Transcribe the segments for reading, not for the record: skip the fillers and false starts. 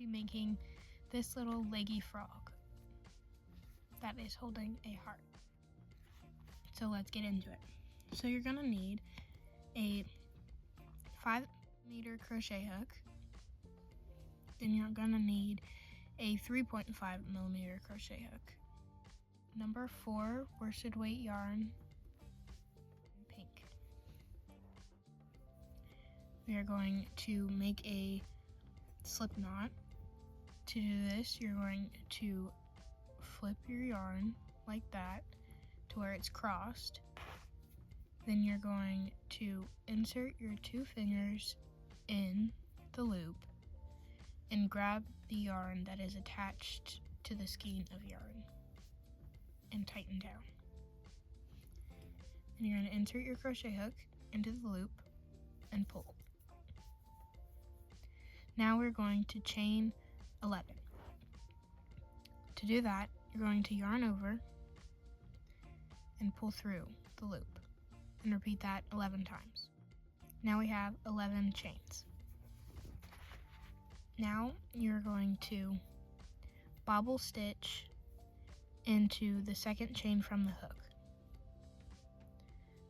be making this little leggy frog that is holding a heart. So let's get into it. So you're gonna need a 5-meter crochet hook. Then you're gonna need a 3.5 millimeter crochet hook. Number 4 worsted weight yarn, pink. We are going to make a slip knot. To do this, you're going to flip your yarn like that to where it's crossed. Then you're going to insert your 2 fingers in the loop and grab the yarn that is attached to the skein of yarn and tighten down. Then you're going to insert your crochet hook into the loop and pull. Now we're going to chain 11. To do that, you're going to yarn over and pull through the loop and repeat that 11 times. Now we have 11 chains. Now you're going to bobble stitch into the second chain from the hook.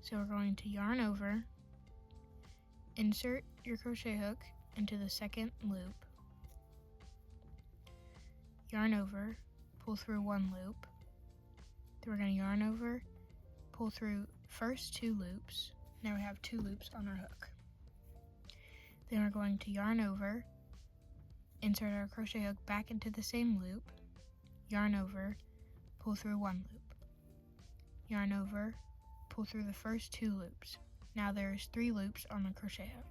So we're going to yarn over, insert your crochet hook into the second loop, yarn over, pull through 1 loop. Then we're going to yarn over, pull through first 2 loops. Now we have 2 loops on our hook. Then we're going to yarn over, insert our crochet hook back into the same loop, yarn over, pull through 1 loop, yarn over, pull through the first 2 loops. Now there's 3 loops on the crochet hook.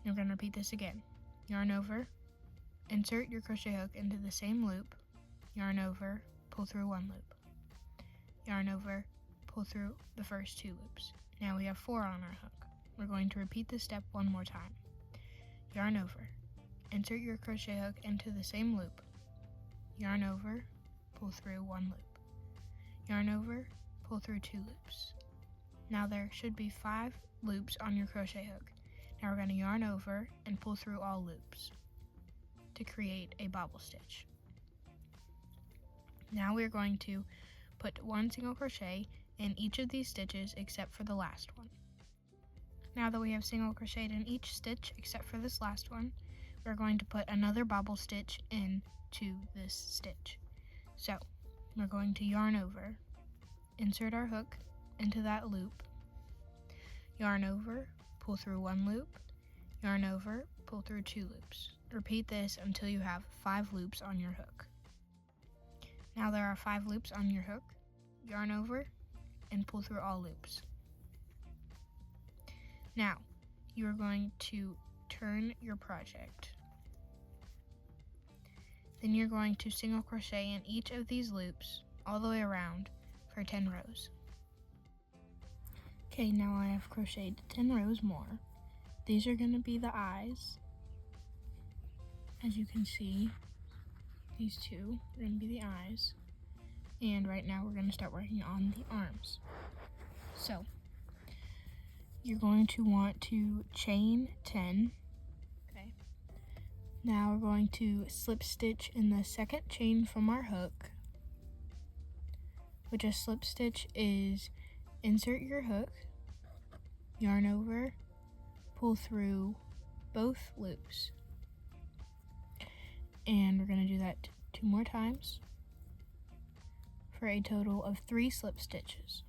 We're going to repeat this again. Yarn over, insert your crochet hook into the same loop, yarn over, pull through 1 loop, yarn over, pull through the first 2 loops. Now we have 4 on our hook. We're going to repeat this step one more time. Yarn over, insert your crochet hook into the same loop, yarn over, pull through 1 loop, yarn over, pull through 2 loops. Now there should be 5 loops on your crochet hook. Now we're going to yarn over and pull through all loops to create a bobble stitch. Now we're going to put 1 single crochet in each of these stitches except for the last one. Now that we have single crocheted in each stitch except for this last one, we're going to put another bobble stitch into this stitch. So we're going to yarn over, insert our hook into that loop, yarn over, pull through 1 loop, yarn over, pull through 2 loops. Repeat this until you have 5 loops on your hook. Now there are 5 loops on your hook, yarn over, and pull through all loops. Now, you are going to turn your project. Then you're going to single crochet in each of these loops all the way around for 10 rows. Okay, now I have crocheted 10 rows more. These are going to be the eyes. As you can see, these 2 are going to be the eyes. And right now we're going to start working on the arms. So, you're going to want to chain 10. Okay. Now we're going to slip stitch in the second chain from our hook, which a slip stitch is insert your hook, yarn over, pull through both loops. And we're going to do that 2 more times for a total of 3 slip stitches.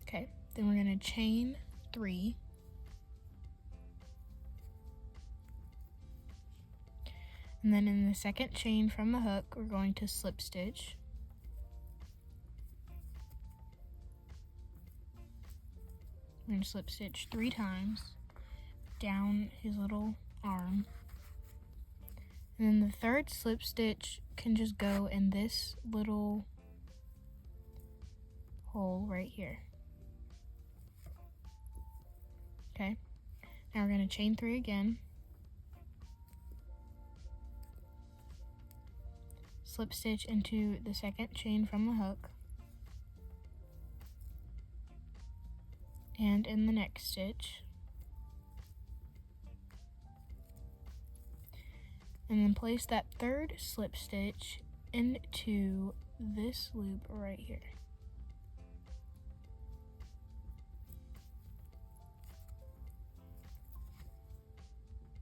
Okay, then we're going to chain 3. And then in the second chain from the hook, we're going to slip stitch. We're going to slip stitch 3 times down his little arm. And then the third slip stitch can just go in this little hole right here. Okay, now we're going to chain 3 again. Slip stitch into the second chain from the hook. and in the next stitch. And then place that third slip stitch into this loop right here.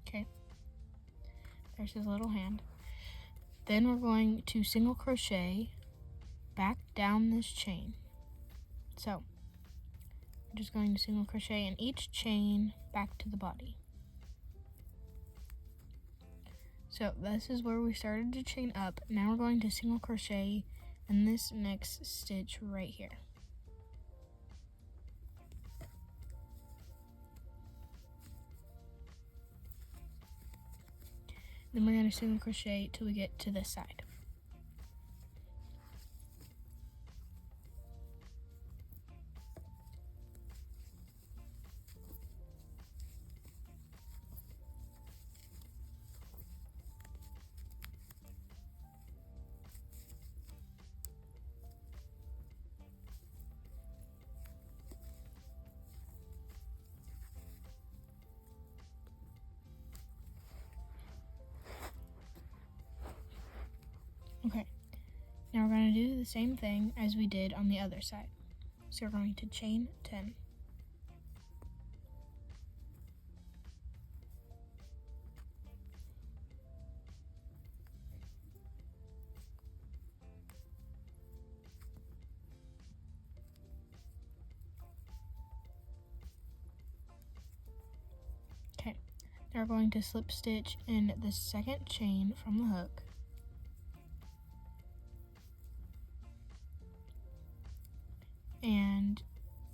Okay, there's his little hand. Then we're going to single crochet back down this chain. So we're just going to single crochet in each chain back to the body. So this is where we started to chain up. Now we're going to single crochet in this next stitch right here. Then we're going to single crochet till we get to this side. Okay, now we're going to do the same thing as we did on the other side. So we're going to chain 10. Okay, now we're going to slip stitch in the second chain from the hook. And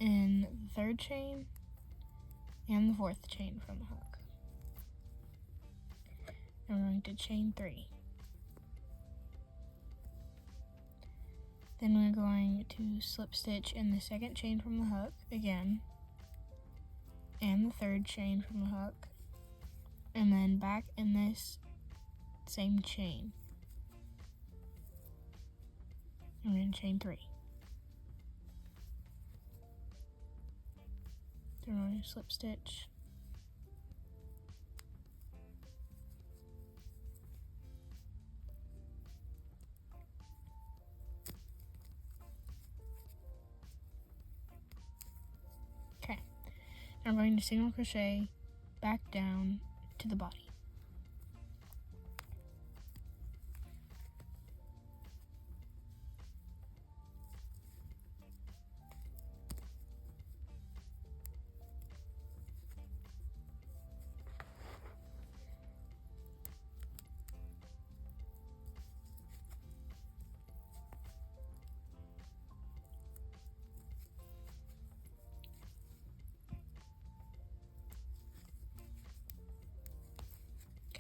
in the third chain and the fourth chain from the hook. And we're going to chain 3. Then we're going to slip stitch in the second chain from the hook again, and the third chain from the hook, and then back in this same chain. And we're going to chain 3. Then we're going to slip stitch. Okay, now we're going to single crochet back down to the body.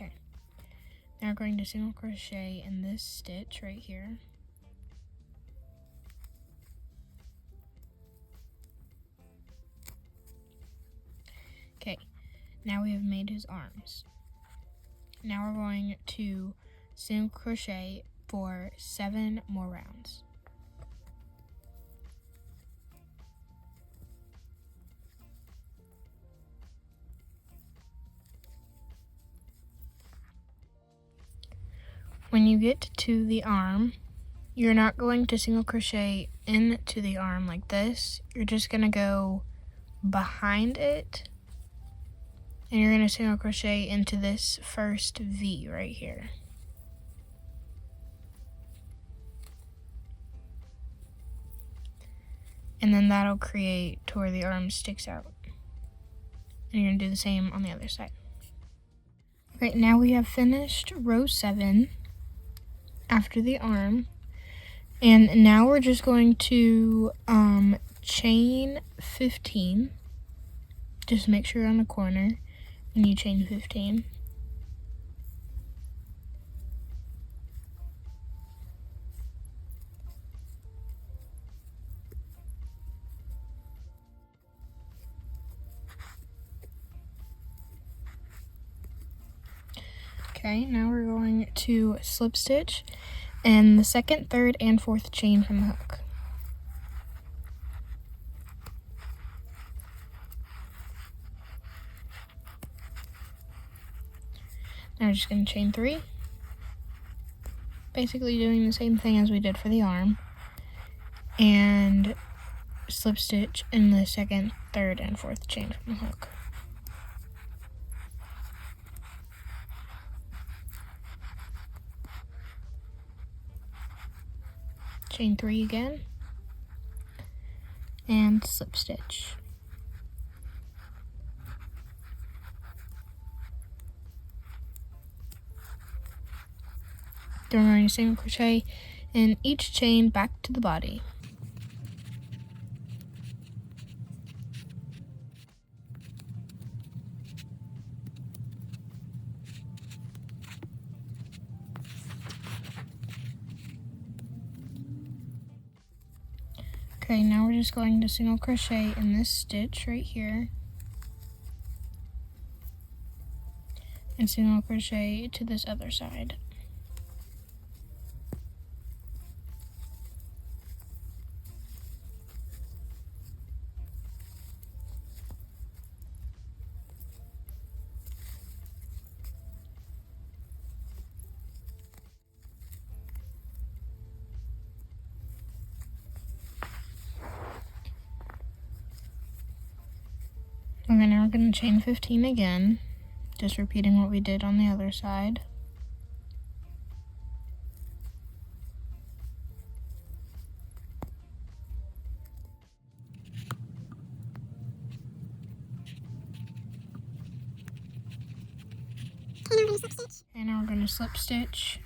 Okay, now we're going to single crochet in this stitch right here. Okay, now we have made his arms. Now we're going to single crochet for 7 more rounds. When you get to the arm, you're not going to single crochet into the arm like this. You're just going to go behind it, and you're going to single crochet into this first V right here. And then that'll create to where the arm sticks out. And you're going to do the same on the other side. Okay, now we have finished row 7 after the arm, and now we're just going to chain 15. Just make sure you're on the corner and you chain 15. Okay, now we're going to slip stitch in the second, third, and fourth chain from the hook. Now we're just going to chain 3. Basically doing the same thing as we did for the arm. And slip stitch in the second, third, and fourth chain from the hook. Chain 3 again. And slip stitch. Then we're going to single crochet in each chain back to the body. Okay, now we're just going to single crochet in this stitch right here. And single crochet to this other side. Okay, now we're going to chain 15 again, just repeating what we did on the other side. And now we're going to slip stitch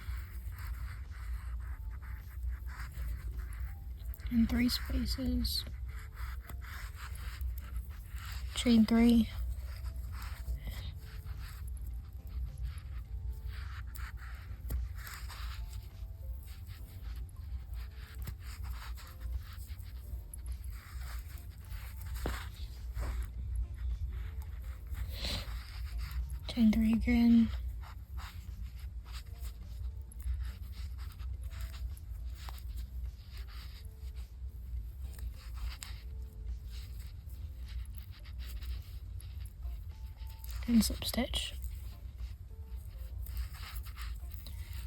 in 3 spaces. Chain 3. Chain 3 again. And slip stitch.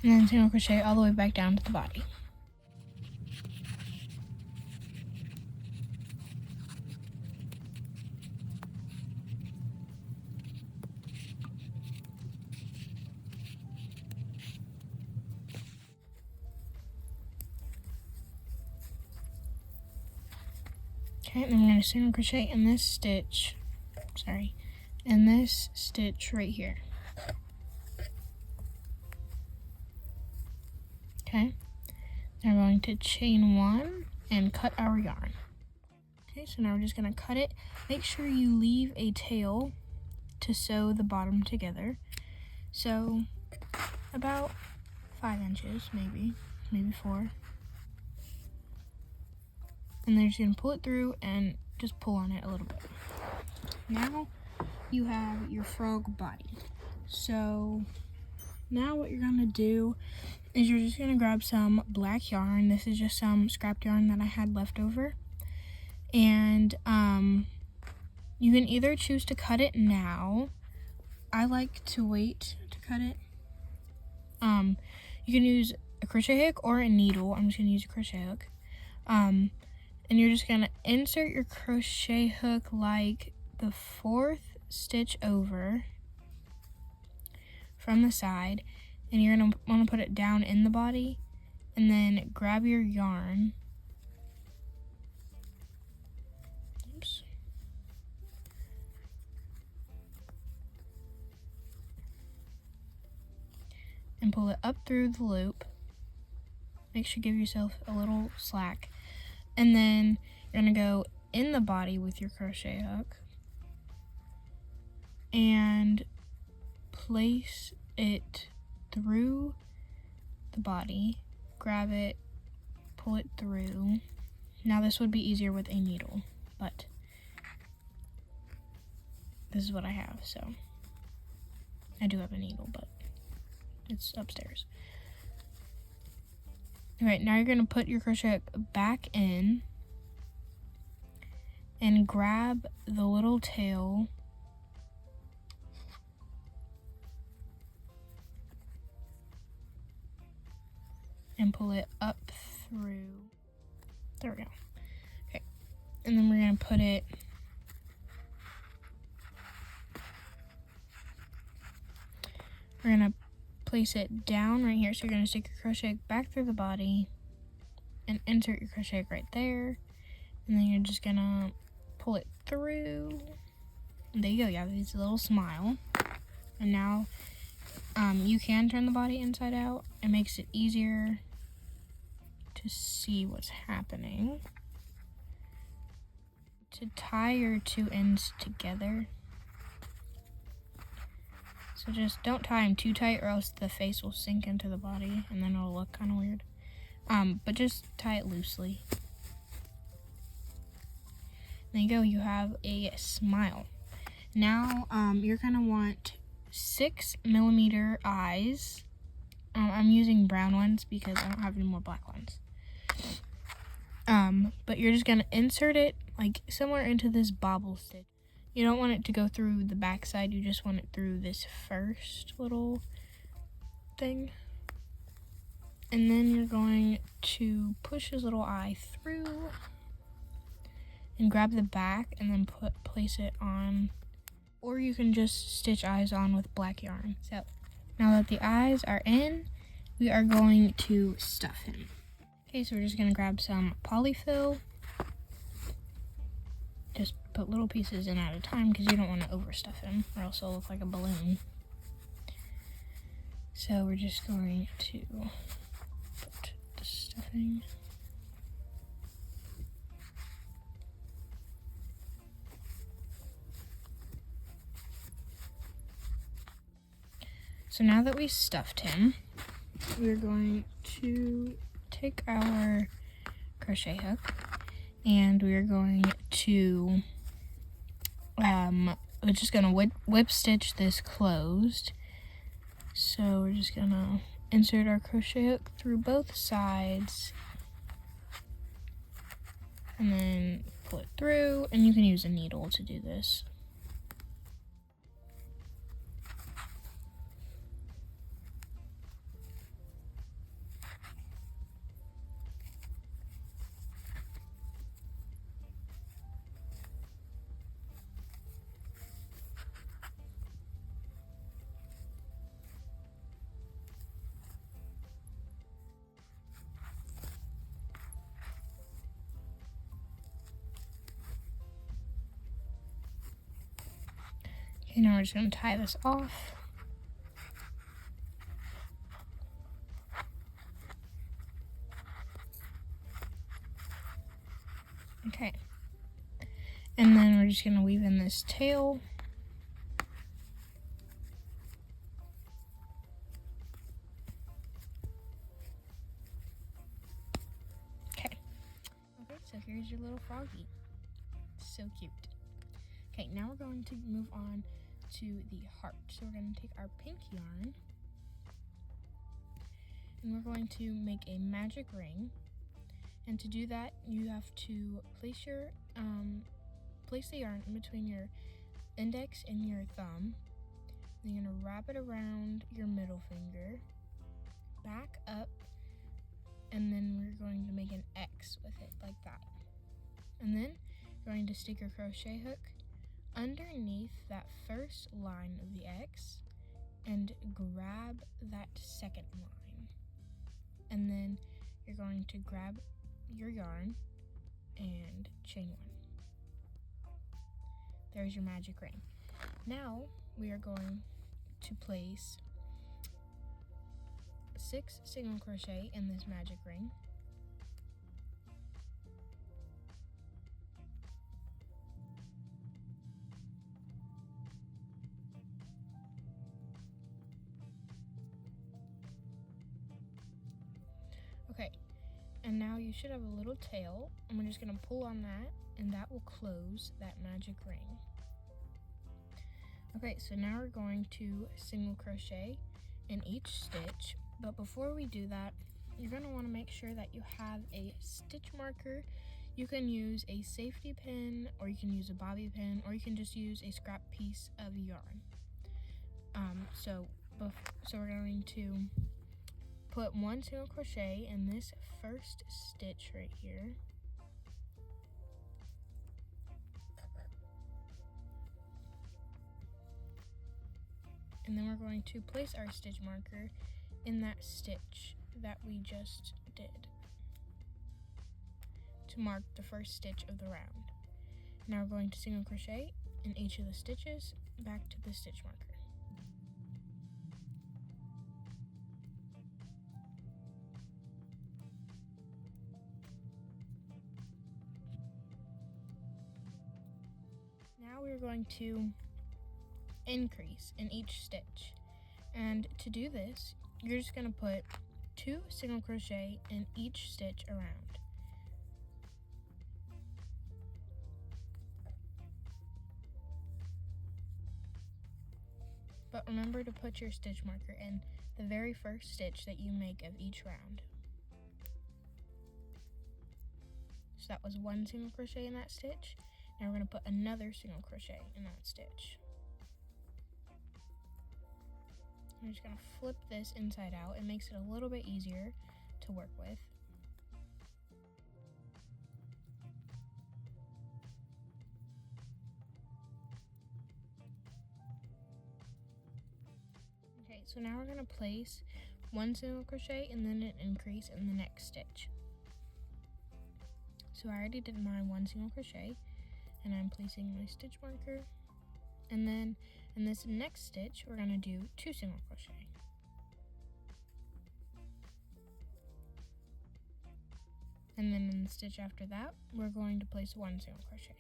And then single crochet all the way back down to the body. Okay, and then I'm going to single crochet in this stitch, in this stitch right here. Okay, now we're going to chain 1 and cut our yarn. Okay, so now we're just going to cut it. Make sure you leave a tail to sew the bottom together. So about 5 inches, maybe 4. And then you're just going to pull it through and just pull on it a little bit. Now you have your frog body. So now what you're going to do is you're just going to grab some black yarn. This is just some scrapped yarn that I had left over. And you can either choose to cut it now. I like to wait to cut it. You can use a crochet hook or a needle. I'm just going to use a crochet hook. And you're just going to insert your crochet hook like the 4th stitch over from the side, and you're going to want to put it down in the body, and then grab your yarn. Oops. And pull it up through the loop. Make sure you give yourself a little slack. And then you're going to go in the body with your crochet hook and place it through the body. Grab it, pull it through. Now this would be easier with a needle, but this is what I have, so I do have a needle, but it's upstairs. Alright, now you're going to put your crochet hook back in and grab the little tail and pull it up through. There we go. Okay, and then we're gonna put it place it down right here. So you're gonna stick your crochet hook back through the body and insert your crochet hook right there, and then you're just gonna pull it through. And there you go. You have this little smile, and now you can turn the body inside out. It makes it easier to see what's happening. To tie your two ends together. So just don't tie them too tight or else the face will sink into the body and then it'll look kind of weird. But just tie it loosely. There you go, you have a smile. Now you're gonna want 6mm eyes. I'm using brown ones because I don't have any more black ones. But you're just gonna insert it like somewhere into this bobble stitch. You don't want it to go through the back side, you just want it through this first little thing. And then you're going to push this little eye through and grab the back and then place it on, or you can just stitch eyes on with black yarn. So now that the eyes are in, we are going to stuff him. Okay, so we're just gonna grab some polyfill. Just put little pieces in at a time because you don't want to overstuff him or else he'll look like a balloon. So we're just going to put the stuffing. So now that we stuffed him, we're going to take our crochet hook and we're going to we're just gonna whip stitch this closed. So we're just gonna insert our crochet hook through both sides and then pull it through, and you can use a needle to do this. Okay, now we're just going to tie this off. Okay. And then we're just going to weave in this tail. Okay. Okay, so here's your little froggy. So cute. Okay, now we're going to move on to the heart. So we're going to take our pink yarn and we're going to make a magic ring. And to do that, you have to place the yarn in between your index and your thumb. Then you're going to wrap it around your middle finger, back up, and then we're going to make an X with it like that. And then you're going to stick your crochet hook underneath that first line of the X and grab that second line. And then you're going to grab your yarn and chain one. There's your magic ring. Now we are going to place 6 single crochet in this magic ring. Okay, and now you should have a little tail, and we're just going to pull on that, and that will close that magic ring. Okay, so now we're going to single crochet in each stitch, but before we do that, you're going to want to make sure that you have a stitch marker. You can use a safety pin, or you can use a bobby pin, or you can just use a scrap piece of yarn. So we're going to put 1 single crochet in this first stitch right here. And then we're going to place our stitch marker in that stitch that we just did to mark the first stitch of the round. Now we're going to single crochet in each of the stitches back to the stitch marker. Now we're going to increase in each stitch, and to do this you're just going to put 2 single crochet in each stitch around. But remember to put your stitch marker in the very first stitch that you make of each round. So that was 1 single crochet in that stitch. Now we're going to put another single crochet in that stitch. I'm just going to flip this inside out. It makes it a little bit easier to work with. Okay, so now we're going to place 1 single crochet and then an increase in the next stitch. So I already did my 1 single crochet, and I'm placing my stitch marker. And then in this next stitch, we're going to do 2 single crochet. And then in the stitch after that, we're going to place 1 single crochet.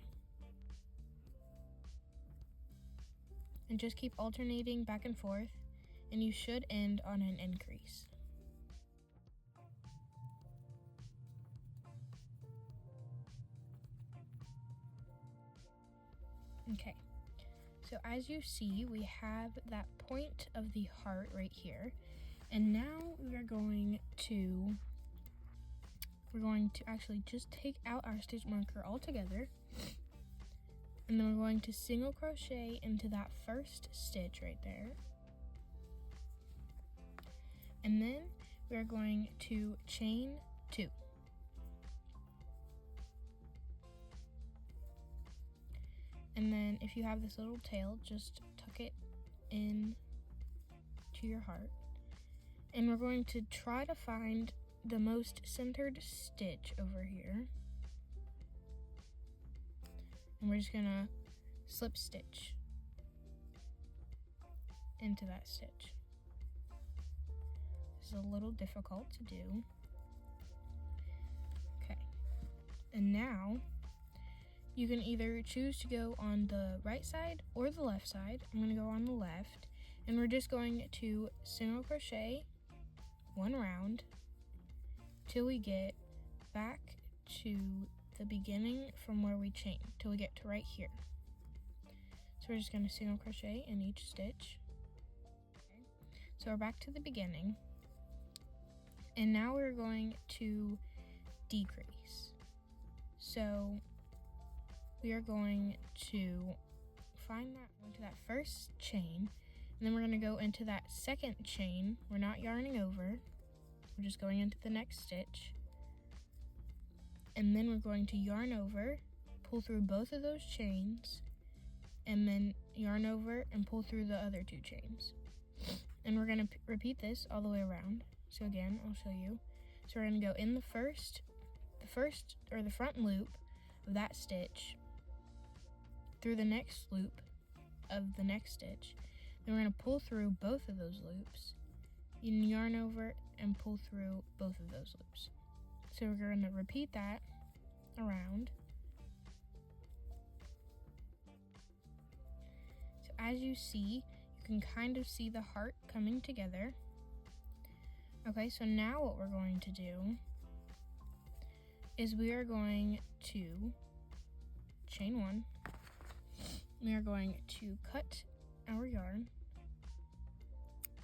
And just keep alternating back and forth, and you should end on an increase. Okay. So as you see, we have that point of the heart right here. And now we're going to actually just take out our stitch marker altogether. And then we're going to single crochet into that first stitch right there. And then we're going to chain 2. And then if you have this little tail, just tuck it in to your heart. And we're going to try to find the most centered stitch over here. And we're just gonna slip stitch into that stitch. This is a little difficult to do. Okay. And now you can either choose to go on the right side or the left side. I'm going to go on the left, and we're just going to single crochet 1 round till we get back to the beginning from where we chained, till we get to right here. So we're just going to single crochet in each stitch. Okay. So we're back to the beginning, and now we're going to decrease. So we are going to find that into that first chain, and then we're going to go into that second chain. We're not yarning over, we're just going into the next stitch, and then we're going to yarn over, pull through both of those chains, and then yarn over and pull through the other 2 chains. And we're going to repeat this all the way around. So again, I'll show you. So we're going to go in the front loop of that stitch, through the next loop of the next stitch. Then we're going to pull through both of those loops, and yarn over and pull through both of those loops. So we're going to repeat that around. So as you see, you can kind of see the heart coming together. Okay, so now what we're going to do is we are going to chain 1. We are going to cut our yarn,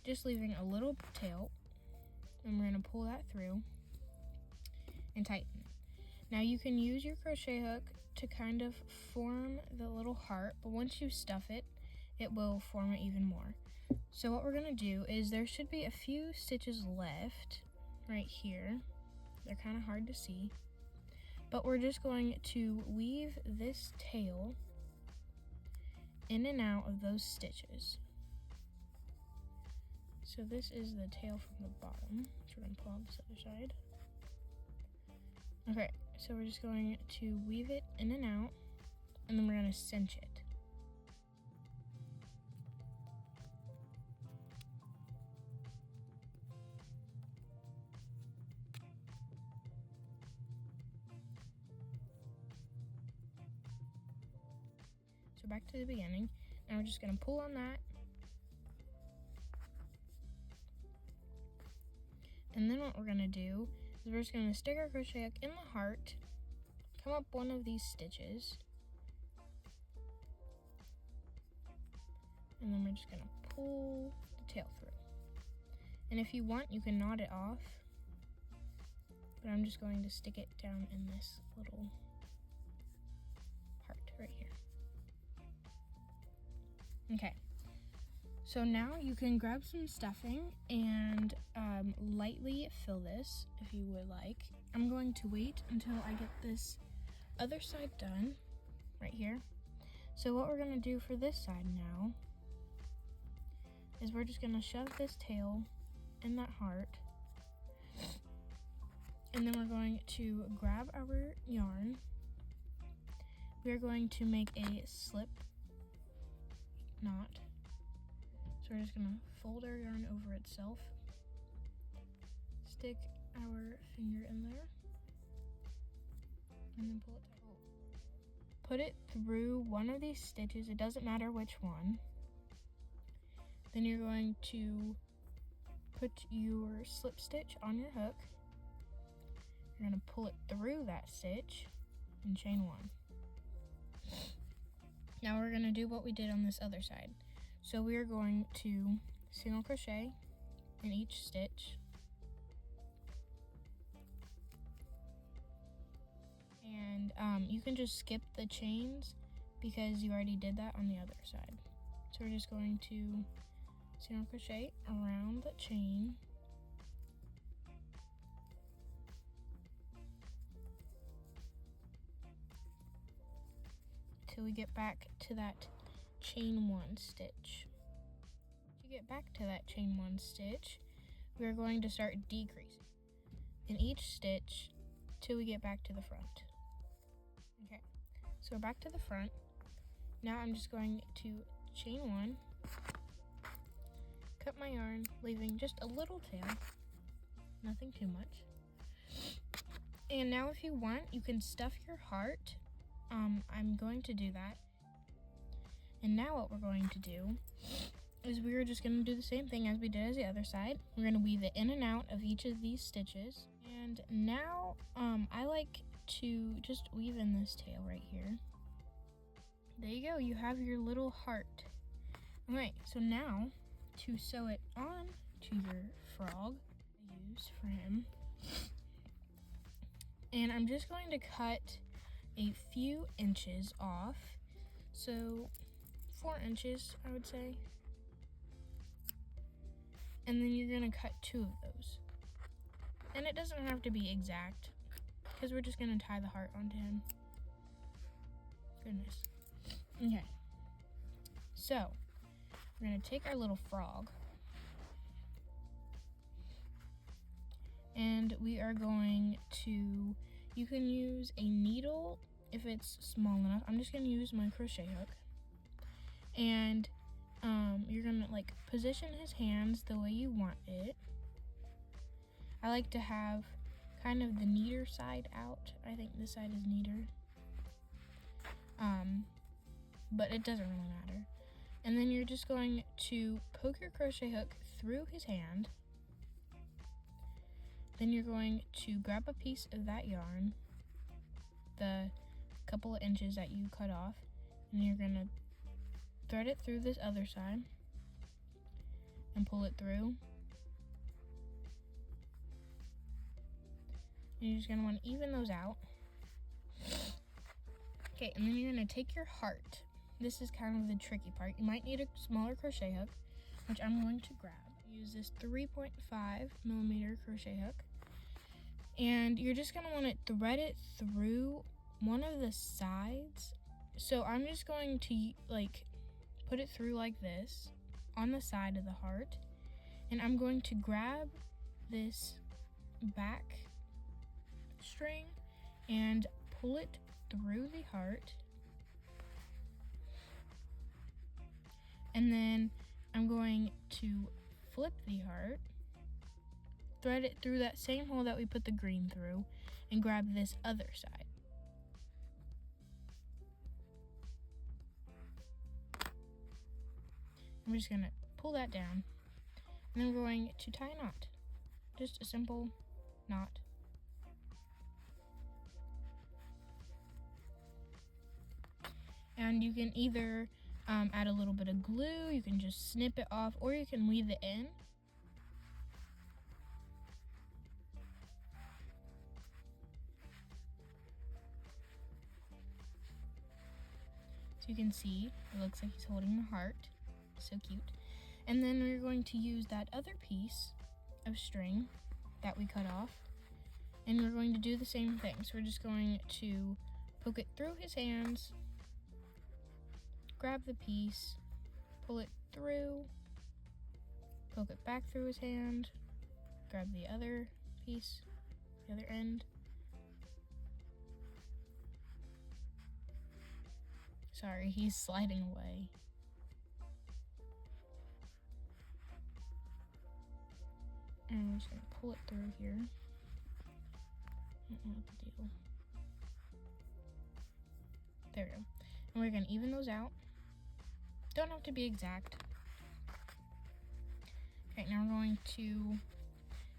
just leaving a little tail, and we're going to pull that through and tighten it. Now you can use your crochet hook to kind of form the little heart, but once you stuff it, it will form it even more. So what we're gonna do is there should be a few stitches left right here. They're kind of hard to see, but we're just going to weave this tail in and out of those stitches. So this is the tail from the bottom. So we're gonna pull on this other side. Okay, so we're just going to weave it in and out, and then we're gonna cinch it. So back to the beginning, and we're just gonna pull on that. And then what we're gonna do is we're just gonna stick our crochet hook in the heart, come up one of these stitches, and then we're just gonna pull the tail through. And if you want, you can knot it off, but I'm just going to stick it down in this little part right here. Okay, so now you can grab some stuffing and lightly fill this if you would like. I'm going to wait until I get this other side done right here. So what we're gonna do for this side now is we're just gonna shove this tail in that heart, and then we're going to grab our yarn. We're going to make a slip knot. So we're just gonna fold our yarn over itself, stick our finger in there, and then pull it tight. Put it through one of these stitches, it doesn't matter which one. Then you're going to put your slip stitch on your hook. You're gonna pull it through that stitch and chain one. Now we're gonna do what we did on this other side. So we are going to single crochet in each stitch, and you can just skip the chains because you already did that on the other side. So we're just going to single crochet around the chain, till we get back to that chain one stitch. To get back to that chain one stitch, we're going to start decreasing in each stitch till we get back to the front. Okay, so we're back to the front. Now I'm just going to chain one, cut my yarn, leaving just a little tail, nothing too much. And now if you want, you can stuff your heart. I'm going to do that. And now what we're going to do is we're just going to do the same thing as we did as the other side. We're going to weave it in and out of each of these stitches. And now I like to just weave in this tail right here. There you go, you have your little heart. Alright, so now to sew it on to your frog, I use for him. And I'm just going to cut a few inches off. So 4 inches, I would say. And then you're gonna cut 2 of those. And it doesn't have to be exact, because we're just gonna tie the heart onto him. Goodness. Okay. So, we're gonna take our little frog, and we are going to, you can use a needle if it's small enough. I'm just gonna use my crochet hook. And you're gonna like position his hands the way you want it. I like to have kind of the neater side out. I think this side is neater. But it doesn't really matter. And then you're just going to poke your crochet hook through his hand. Then you're going to grab a piece of that yarn, the couple of inches that you cut off, and you're gonna thread it through this other side and pull it through. And you're just gonna want to even those out. Okay, and then you're gonna take your heart. this is kind of the tricky part. You might need a smaller crochet hook, which I'm going to grab. Use this 3.5mm crochet hook, and you're just going to want to thread it through one of the sides. So I'm just going to like put it through like this on the side of the heart, and I'm going to grab this back string and pull it through the heart, and then I'm going to flip the heart, thread it through that same hole that we put the green through, and grab this other side. I'm just going to pull that down, and I'm going to tie a knot. Just a simple knot. And you can either add a little bit of glue, you can just snip it off, or you can weave it in. So you can see, it looks like he's holding the heart. So cute. And then we're going to use that other piece of string that we cut off, and we're going to do the same thing. So we're just going to poke it through his hands, grab the piece, pull it through, poke it back through his hand, grab the other piece, the other end. Sorry, he's sliding away. And I'm just going to pull it through here. I don't know what to do. There we go. And we're going to even those out. Don't have to be exact. Okay, now we're going to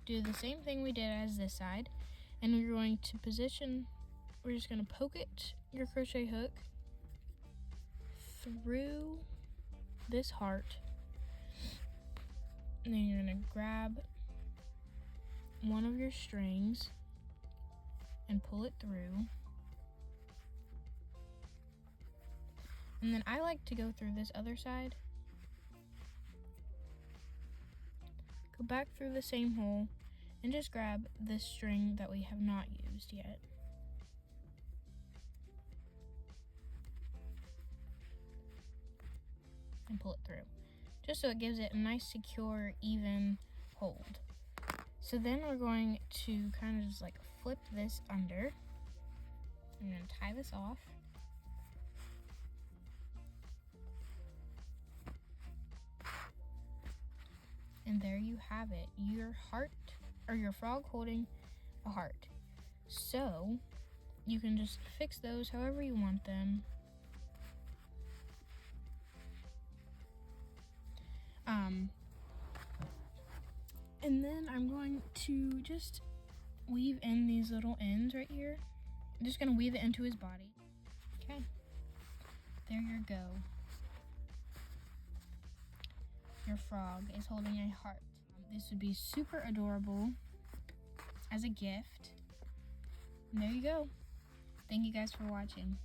do the same thing we did as this side. And we're going to position, we're just going to poke it, your crochet hook, through this heart. And then you're going to grab one of your strings and pull it through. And then I like to go through this other side. Go back through the same hole and just grab this string that we have not used yet. And pull it through, just so it gives it a nice, secure, even hold. So then we're going to kind of just like flip this under. I'm going to tie this off. And there you have it, your heart, or your frog holding a heart. So you can just fix those however you want them. And then I'm going to just weave in these little ends right here. I'm just going to weave it into his body. Okay, there you go. Your frog is holding a heart. This would be super adorable as a gift. And there you go. Thank you guys for watching.